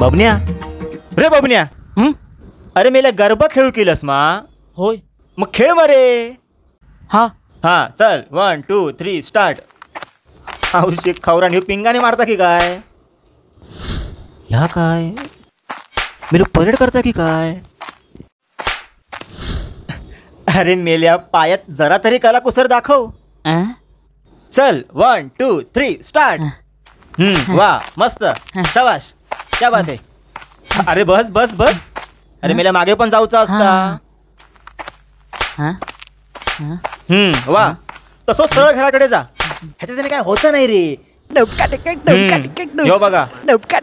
बबन्या रे बबन्या. अरे मेला गरबा खेळू केलंस मा. होय मग खेळ मरे. हा हा चल 1 2 3 स्टार्ट. औषध खवरान ह्यो पिंगाने मारता की काय. ह्या काय మీరు परेड करता की काय. अरे मेल्या पायात जरा तरी कला कुसर दाखव. चल 1 2 3 स्टार्ट. वाह मस्त शाबाश क्या बात आहे. अरे बस बस बस. अरे मेल्या मागे पण जाऊचा असता. वा तसं सरळ घराकडे जा. ह्याच्याने काय होतं नाही रे. यो बघा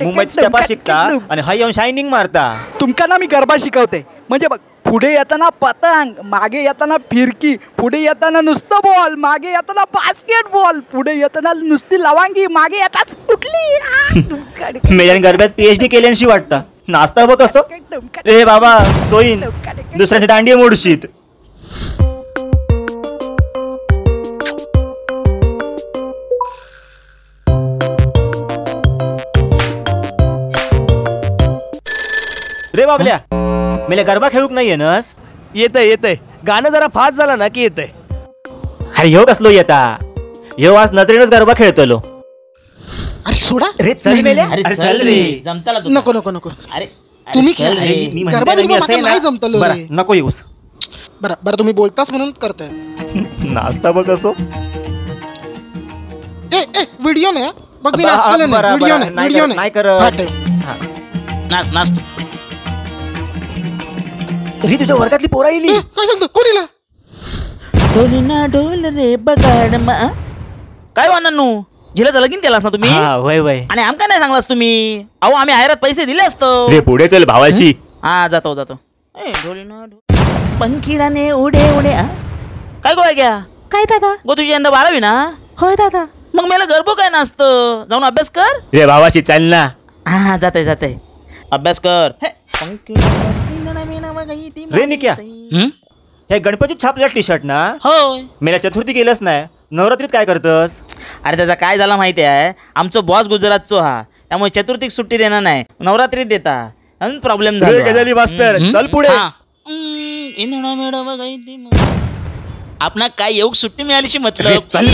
मुंबईत स्टेपा शिकता आणि हा येऊन शायनिंग मारता. तुमका ना मी गरबा शिकवते. म्हणजे बघ पुढे येताना पतंग, मागे येताना फिरकी, पुढे येताना नुसतं बॉल, मागे येताना बास्केटबॉल, पुढे येताना नुसती लवांगी, मागे येताच कुठली. मेल्याने गरब्यात PhD केल्याशी वाटतं. नाचता बघ असतो रे बाबा सोईन दुसऱ्याची दांडी मोडशीत. रे बाबल्या मेल्या गरबा खेळूक नाही येनस. येतंय गाणं जरा फास्ट झाला ना की येतंय. अरे ह्यो कसलो येता. ह्यो आज नजरेनच गरबा खेळतलो. अरे सोडा रे चल मेल्या. अरे चल रे. जमताला नको नको नको. अरे तुम्ही खेळ रे. गरबा नाही जमतलो रे. नको येऊस. बरं बरं तुम्ही बोलताच म्हणून करताय. नाचता बघ असो. ए ए व्हिडिओ नाही बघ मी नाचलेलं नाही. व्हिडिओ नाही करत. नाच ही तुझ्या वर्गातली पोरा येईल. काय सांगतो कोणीला. डोलीना डोल रे बगाड मा. काय वानांनू झिलाचं लगीन केलास ना तुम्ही. वय वय. आणि आमका नाही सांगलास तुम्ही. अहो आम्ही आयरात पैसे दिले असतो. रे पुढे चल भावाशी. हा जातो ढोलीना पंखिडाने उडे उडे. काय गोळ्या घ्या काय दादा गो तुझी यंदा 12वी ना. होय दादा. मग मला गरबो काय नसतं. जाऊन अभ्यास कर रे भावाशी चल ना. हा जाते अभ्यास कर. रे निक्या हे गणपती छापल्या टी शर्ट ना. होय मेला चतुर्थी केलंच नाही. नवरात्रीत काय करतस. अरे त्याचा काय झाला माहिती आहे. आमचा बॉस गुजरातचो हा त्यामुळे चतुर्थीक सुट्टी देणार नाही नवरात्रीत देता. म्हणून प्रॉब्लेम झाला. मास्टर चल पुढे. आपण काय येऊ सुट्टी मिळालीशी मतलब. चल